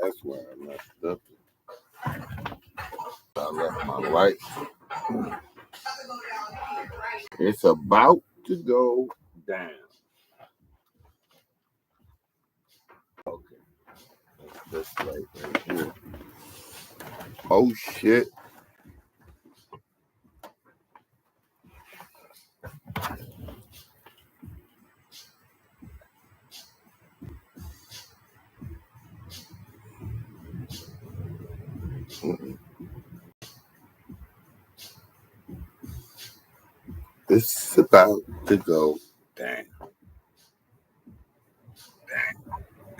That's where I messed up. I left my light. It's about to go down. Okay, this light right here. Oh shit. This is about to go down.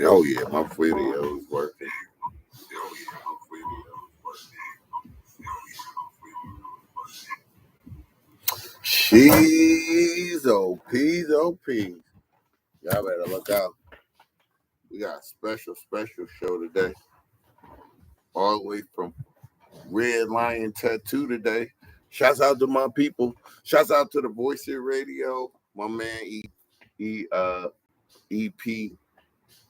Oh yeah, my video is working. She's OP's OP. Y'all better look out. We got a special show today. All the way from Red Lion Tattoo today. Shouts out to my people. Shouts out to the Voice of Radio. My man EP,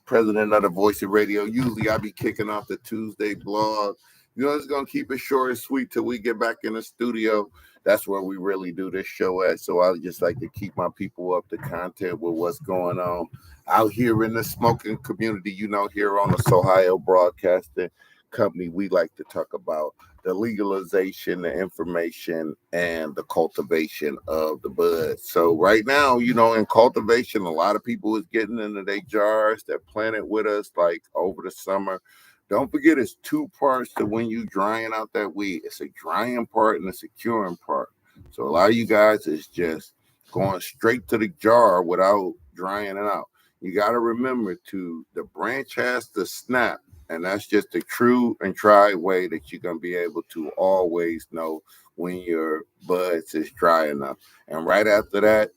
president of the Voice of Radio. Usually I be kicking off the Tuesday blog. You know, it's gonna keep it short and sweet till we get back in the studio. That's where we really do this show at. So I just like to keep my people up to content with what's going on out here in the smoking community. You know, here on the Sohigho Broadcasting Company, we like to talk about the legalization, the information, and the cultivation of the bud. So right now, you know, in cultivation, a lot of people is getting into their jars that planted with us like over the summer. Don't forget, it's two parts to when you drying out that weed. It's a drying part and a securing part. So a lot of you guys is just going straight to the jar without drying it out. You got to remember the branch has to snap. And that's just the true and tried way that you're going to be able to always know when your buds is dry enough. And right after that,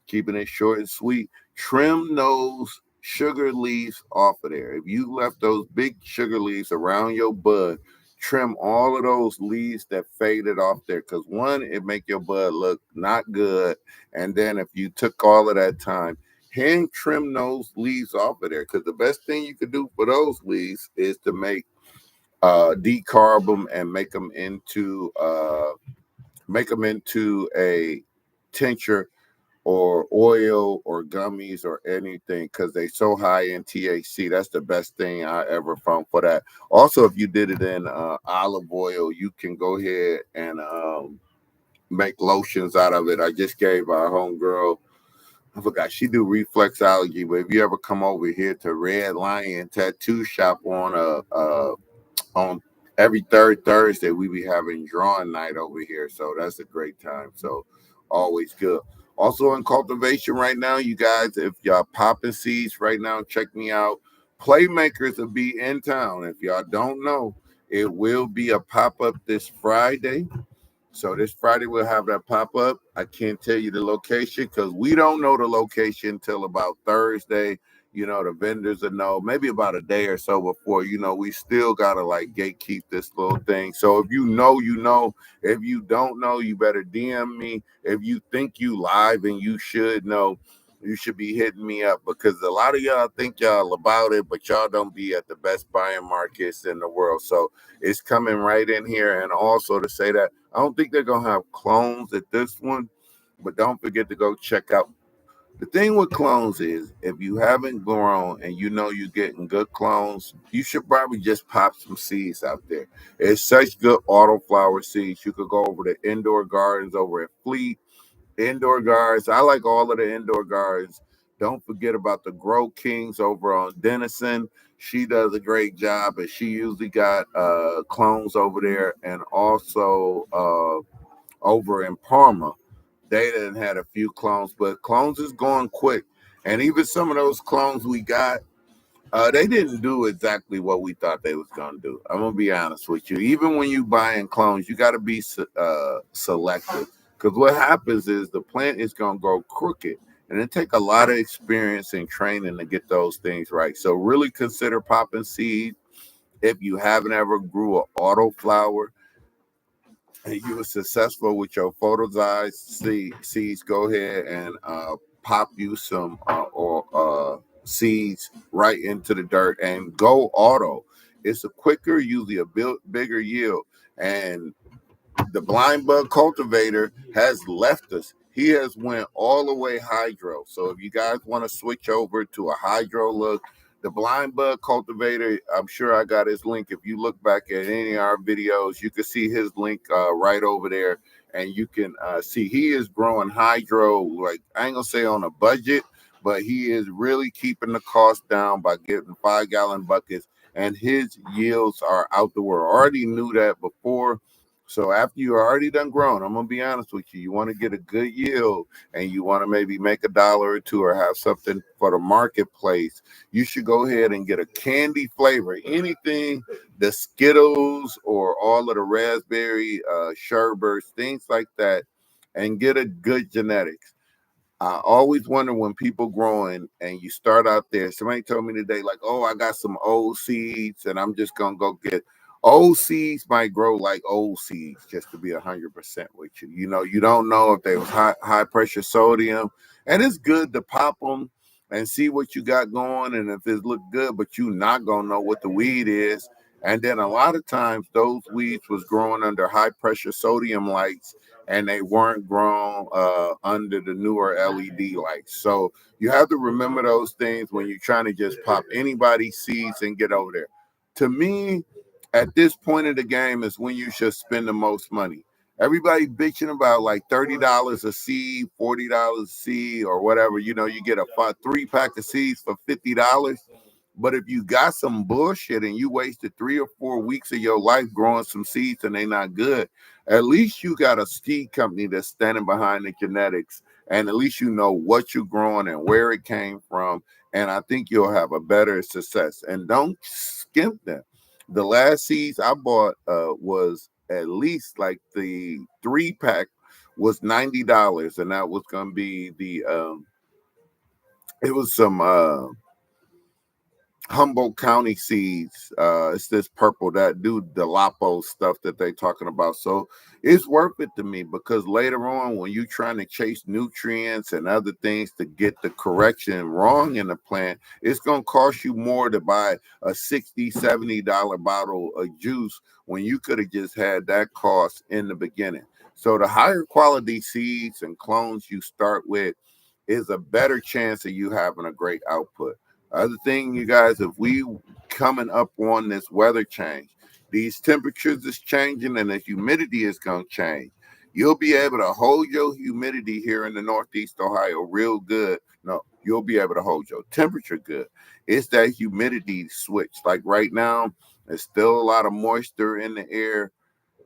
keeping it short and sweet, trim those sugar leaves off of there. If you left those big sugar leaves around your bud, trim all of those leaves that faded off there. Because one, it make your bud look not good. And then if you took all of that time, hand trim those leaves off of there, because the best thing you could do for those leaves is to make decarb them and make them into a tincture or oil or gummies or anything, because they so high in THC. That's the best thing I ever found for that. Also, if you did it in olive oil, you can go ahead and make lotions out of it. I just gave our homegirl, I forgot, she do reflexology, but if you ever come over here to Red Lion Tattoo Shop on every third Thursday, we be having drawing night over here. So that's a great time. So always good. Also in cultivation right now, you guys, if y'all popping seeds right now, check me out. Playmakers will be in town. If y'all don't know, it will be a pop-up this Friday. So this Friday we'll have that pop up. I can't tell you the location because we don't know the location until about Thursday. You know, the vendors will know maybe about a day or so before. You know, we still gotta like gatekeep this little thing. So if you know, you know. If you don't know, you better DM me. If you think you live and you should know, you should be hitting me up, because a lot of y'all think y'all about it, but y'all don't be at the best buying markets in the world. So it's coming right in here. And also to say that I don't think they're gonna have clones at this one, but don't forget to go check out. The thing with clones is, if you haven't grown and you know you're getting good clones, you should probably just pop some seeds out there. It's such good autoflower seeds. You could go over to indoor gardens over at Fleet. Indoor gardens, I like all of the indoor gardens. Don't forget about the Grow Kings over on Denison. She does a great job, and she usually got clones over there, and also over in Parma. They done had a few clones, but clones is going quick. And even some of those clones we got, they didn't do exactly what we thought they was gonna do. I'm gonna be honest with you. Even when you buying clones, you got to be selective, because what happens is the plant is gonna grow crooked, and it take a lot of experience and training to get those things right. So really consider popping seed. If you haven't ever grew an auto flower and you were successful with your photosized seeds, go ahead and pop you some or seeds right into the dirt and go auto. It's a quicker, usually a bigger yield. And the blind bug cultivator has left us. He has went all the way hydro. So if you guys want to switch over to a hydro look, the blind bug cultivator, I'm sure I got his link. If you look back at any of our videos, you can see his link right over there, and you can see he is growing hydro. Like, I ain't gonna say on a budget, but he is really keeping the cost down by getting 5-gallon buckets, and his yields are out the world. I already knew that before. So after you already done grown, I'm gonna be honest with you. You want to get a good yield, and you want to maybe make a dollar or two, or have something for the marketplace. You should go ahead and get a candy flavor, anything, the Skittles or all of the raspberry sherbets, things like that, and get a good genetics. I always wonder when people growing and you start out there. Somebody told me today, like, oh, I got some old seeds and I'm just gonna go get old seeds. Might grow like old seeds, just to be 100% with you. You know, you don't know if they was high pressure sodium, and it's good to pop them and see what you got going, and if it look good, but you not gonna know what the weed is. And then a lot of times those weeds was growing under high pressure sodium lights, and they weren't grown under the newer LED lights. So you have to remember those things when you're trying to just pop anybody's seeds and get over there. To me, at this point of the game is when you should spend the most money. Everybody bitching about like $30 a seed, $40 a seed, or whatever. You know, you get a 3-pack of seeds for $50. But if you got some bullshit and you wasted 3 or 4 weeks of your life growing some seeds and they not good, at least you got a seed company that's standing behind the genetics, and at least you know what you're growing and where it came from. And I think you'll have a better success. And don't skimp them. The last seeds I bought was at least like the 3-pack was $90, and that was gonna be the it was some Humboldt County seeds. It's this purple that do the Lapo stuff that they talking about. So it's worth it to me, because later on, when you're trying to chase nutrients and other things to get the correction wrong in the plant, it's going to cost you more to buy a $60, $70 bottle of juice when you could have just had that cost in the beginning. So the higher quality seeds and clones you start with is a better chance of you having a great output. Other thing, you guys, if we coming up on this weather change, these temperatures is changing and the humidity is going to change. You'll be able to hold your humidity here in the Northeast Ohio real good. No, you'll be able to hold your temperature good. It's that humidity switch. Like right now, there's still a lot of moisture in the air.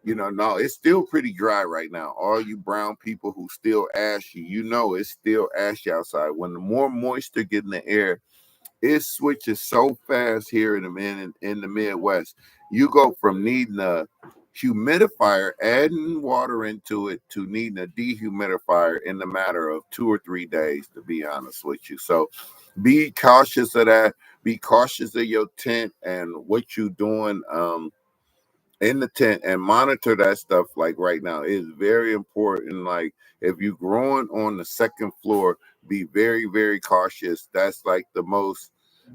You know, no, it's still pretty dry right now. All you brown people who still ashy, you know, it's still ashy outside. When the more moisture get in the air, it switches so fast here in the Midwest. You go from needing a humidifier, adding water into it, to needing a dehumidifier in the matter of 2 or 3 days, to be honest with you. So be cautious of that. Be cautious of your tent and what you're doing in the tent, and monitor that stuff. Like right now, it's very important. Like if you're growing on the second floor, be very, very cautious. That's like the most,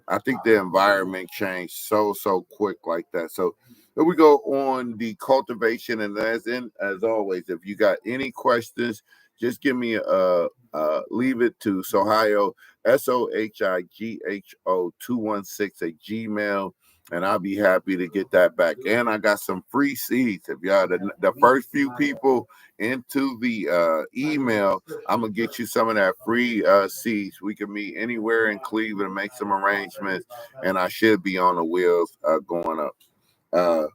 I think the environment changed so quick like that. So here we go on the cultivation, and as always, if you got any questions, just give me leave it to Sohigho Sohigho 216 at Gmail, and I'll be happy to get that back. And I got some free seeds. If y'all the first few people into the email, I'm gonna get you some of that free seeds. We can meet anywhere in Cleveland and make some arrangements, and I should be on the wheels going up.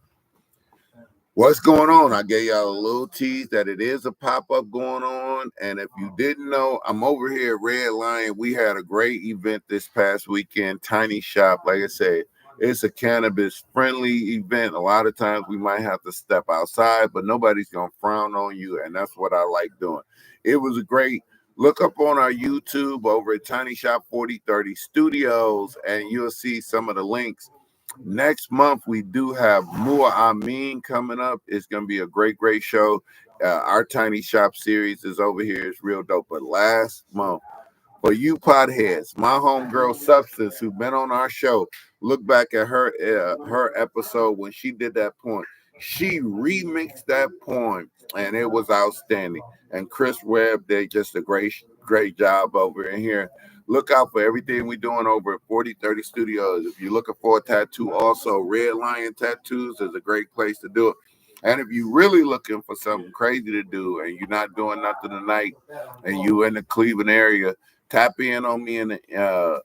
What's going on? I gave y'all a little tease that it is a pop-up going on. And if you didn't know, I'm over here at Red Lion. We had a great event this past weekend, Tiny Shop. Like I said, it's a cannabis friendly event. A lot of times we might have to step outside, but nobody's going to frown on you. And that's what I like doing. It was a great look up on our YouTube over at Tiny Shop 4030 Studios, and you'll see some of the links. Next month, we do have Mua Amin coming up. It's going to be a great show. Our Tiny Shop series is over here. It's real dope. But last month, For you potheads, my homegirl Substance, who been on our show, look back at her episode when she did that poem. She remixed that poem, and it was outstanding. And Chris Webb did just a great job over in here. Look out for everything we're doing over at 4030 Studios. If you're looking for a tattoo, also Red Lion Tattoos is a great place to do it. And if you're really looking for something crazy to do and you're not doing nothing tonight and you in the Cleveland area, tap in on me in the,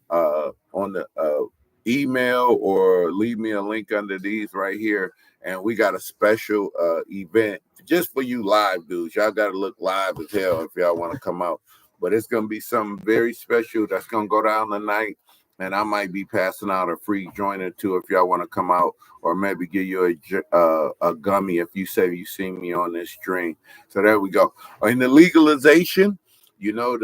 on the email or leave me a link under these right here. And we got a special event just for you live dudes. Y'all got to look live as hell if y'all want to come out. But it's going to be something very special that's going to go down tonight. And I might be passing out a free joint or two if y'all want to come out, or maybe give you a gummy if you say you see me on this stream. So there we go. In the legalization, you know,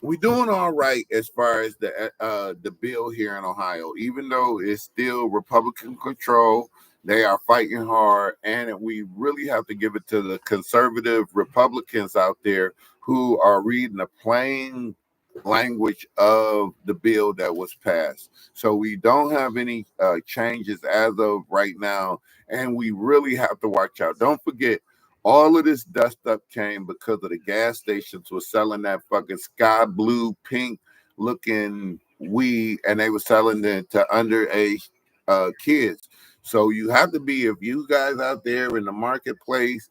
we're doing all right as far as the bill here in Ohio, even though it's still Republican control. They are fighting hard, and we really have to give it to the conservative Republicans out there who are reading the plain language of the bill that was passed. So we don't have any changes as of right now, and we really have to watch out. Don't forget, all of this dust up came because of the gas stations were selling that fucking sky blue, pink looking weed, and they were selling it to underage kids. So you have to be, if you guys out there in the marketplace,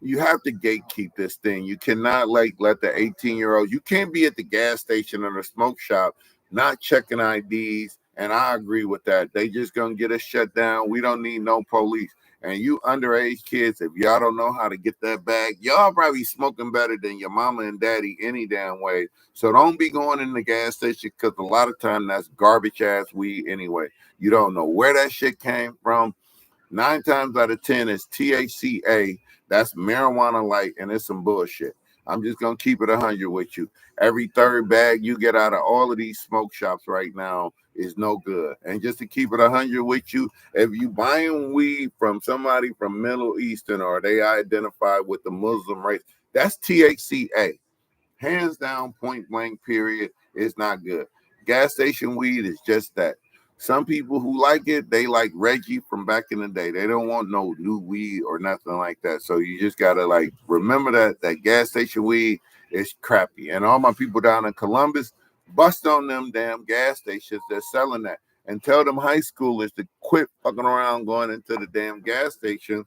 you have to gatekeep this thing. You cannot like let the 18-year-olds, you can't be at the gas station or the smoke shop not checking IDs. And I agree with that. They just gonna get us shut down. We don't need no police. And you underage kids, if y'all don't know how to get that bag, y'all probably smoking better than your mama and daddy any damn way. So don't be going in the gas station, because a lot of time that's garbage ass weed anyway. You don't know where that shit came from. 9 times out of 10 is THCA. That's marijuana light, and it's some bullshit. I'm just gonna keep it 100 with you. Every third bag you get out of all of these smoke shops right now is no good. And just to keep it 100 with you, if you buying weed from somebody from Middle Eastern or they identify with the Muslim race, that's THCA. Hands down, point blank, period. It's not good. Gas station weed is just that. Some people who like it, they like Reggie from back in the day. They don't want no new weed or nothing like that. So you just gotta like remember that gas station weed is crappy. And all my people down in Columbus, bust on them damn gas stations that's selling that, and tell them high schoolers to quit fucking around going into the damn gas station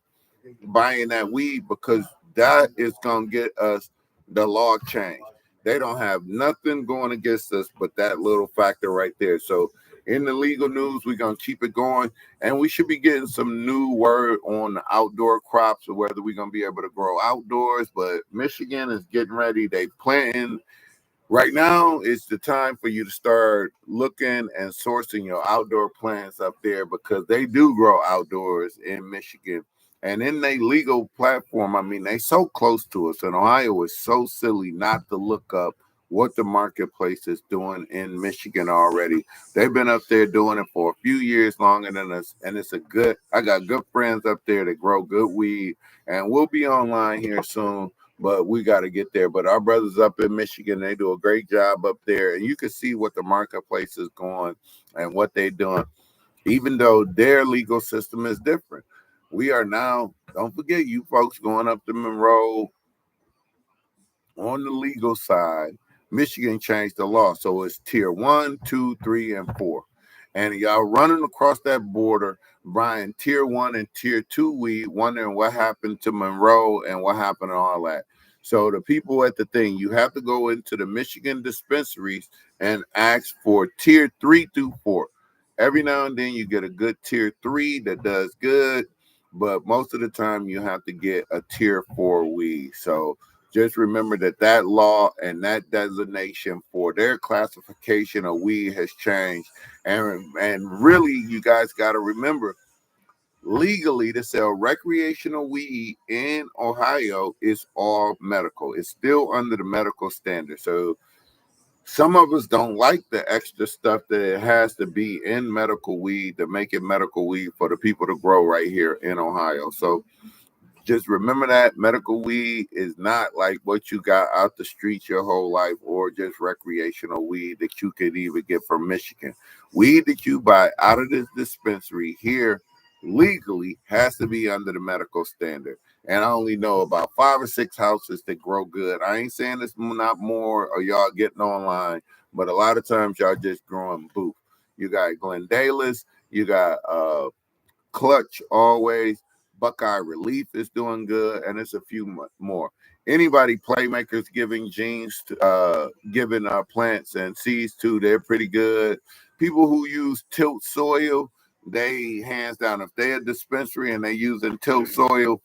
buying that weed, because that is gonna get us the law change. They don't have nothing going against us but that little factor right there. So in the legal news, we're gonna keep it going, and we should be getting some new word on the outdoor crops or whether we're gonna be able to grow outdoors. But Michigan is getting ready. They planting. Right now is the time for you to start looking and sourcing your outdoor plants up there, because they do grow outdoors in Michigan. And in their legal platform, I mean, they so close to us. And Ohio is so silly not to look up what the marketplace is doing in Michigan already. They've been up there doing it for a few years longer than us. And I got good friends up there that grow good weed. And we'll be online here soon, but we got to get there. But our brothers up in Michigan, they do a great job up there. And you can see what the marketplace is going and what they're doing, even though their legal system is different. We are now, don't forget, you folks going up to Monroe on the legal side. Michigan changed the law. So it's tier 1, 2, 3, and 4. And y'all running across that border, buying tier 1 and tier 2 weed, wondering what happened to Monroe and what happened and all that. So the people at the thing, you have to go into the Michigan dispensaries and ask for tier 3 through 4. Every now and then you get a good tier 3 that does good, but most of the time you have to get a tier 4 weed. So just remember that law and that designation for their classification of weed has changed. And really, you guys got to remember, legally to sell recreational weed in Ohio is all medical. It's still under the medical standard. So some of us don't like the extra stuff that it has to be in medical weed to make it medical weed for the people to grow right here in Ohio. So Just remember that medical weed is not like what you got out the streets your whole life, or just recreational weed that you could even get from Michigan. Weed that you buy out of this dispensary here legally has to be under the medical standard. And I only know about 5 or 6 houses that grow good. I ain't saying it's not more or y'all getting online, but a lot of times y'all just growing booth. You got Glendale's, you got Clutch always. Buckeye Relief is doing good, and it's a few more. Anybody playmakers giving genes, giving plants and seeds to, they're pretty good. People who use tilt soil, they hands down. If they're a dispensary and they using tilt soil,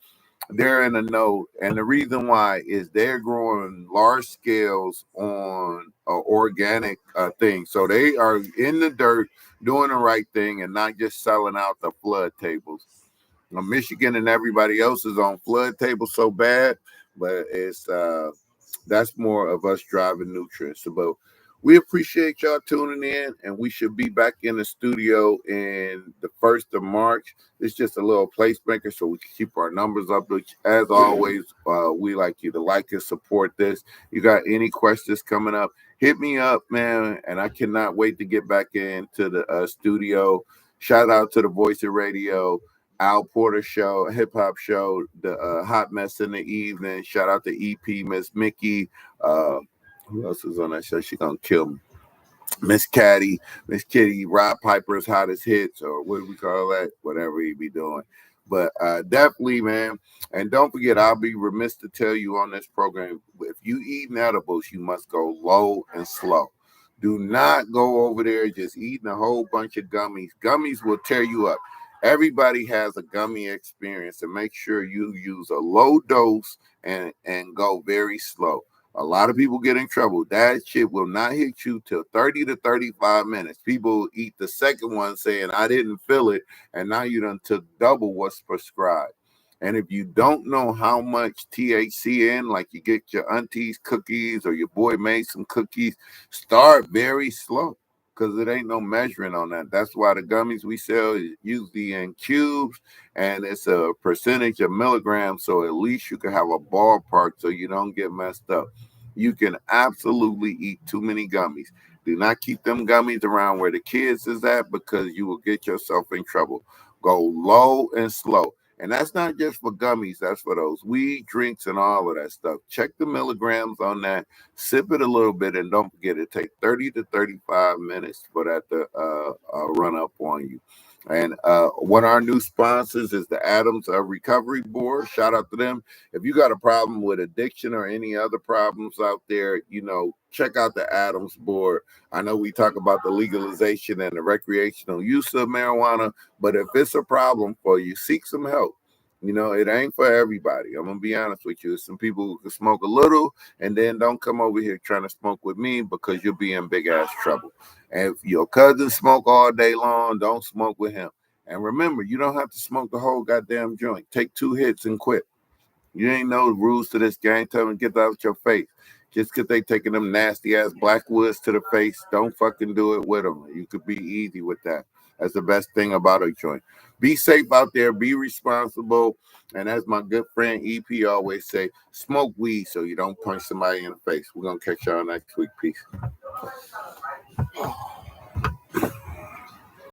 they're in a no. And the reason why is they're growing large scales on organic things. So they are in the dirt doing the right thing and not just selling out the flood tables. Now, Michigan and everybody else is on flood tables so bad, but it's that's more of us driving nutrients. But we appreciate y'all tuning in, and we should be back in the studio in the 1st of March. It's just a little placemaker so we can keep our numbers up. As always, we like you to like and support this. You got any questions coming up, hit me up, man, and I cannot wait to get back into the studio. Shout out to the Voice of Radio, Al Porter Show, Hip Hop Show, the Hot Mess in the Evening. Shout out to EP Miss Mickey. Who else is on that show? She gonna kill me. Miss Kitty, Rob Piper's hottest hits, or what do we call that? Whatever he be doing. But definitely, man. And don't forget, I'll be remiss to tell you on this program, if you eating edibles, you must go low and slow. Do not go over there just eating a whole bunch of gummies. Gummies will tear you up. Everybody has a gummy experience, and make sure you use a low dose and go very slow. A lot of people get in trouble. That shit will not hit you till 30 to 35 minutes. People eat the second one saying, I didn't feel it, and now you done took double what's prescribed. And if you don't know how much THC in, like you get your auntie's cookies or your boy made some cookies, start very slow because it ain't no measuring on that. That's why the gummies we sell is usually in cubes, and it's a percentage of milligrams, so at least you can have a ballpark so you don't get messed up. You can absolutely eat too many gummies. Do not keep them gummies around where the kids is at because you will get yourself in trouble. Go low and slow. And that's not just for gummies. That's for those weed drinks and all of that stuff. Check the milligrams on that. Sip it a little bit, and don't forget it takes 30 to 35 minutes for that to run up on you. And one of our new sponsors is the Adams Recovery Board. Shout out to them. If you got a problem with addiction or any other problems out there, check out the Adams Board. I know we talk about the legalization and the recreational use of marijuana, but if it's a problem for you, seek some help. It ain't for everybody. I'm going to be honest with you. There's some people who can smoke a little and then don't come over here trying to smoke with me because you'll be in big ass trouble. And if your cousin smoke all day long, don't smoke with him. And remember, you don't have to smoke the whole goddamn joint. Take 2 hits and quit. You ain't know the rules to this game. Tell them get out your face. Just because they taking them nasty ass blackwoods to the face, don't fucking do it with them. You could be easy with that. That's the best thing about a joint. Be safe out there. Be responsible. And as my good friend EP always say, smoke weed so you don't punch somebody in the face. We're going to catch y'all next week. Peace.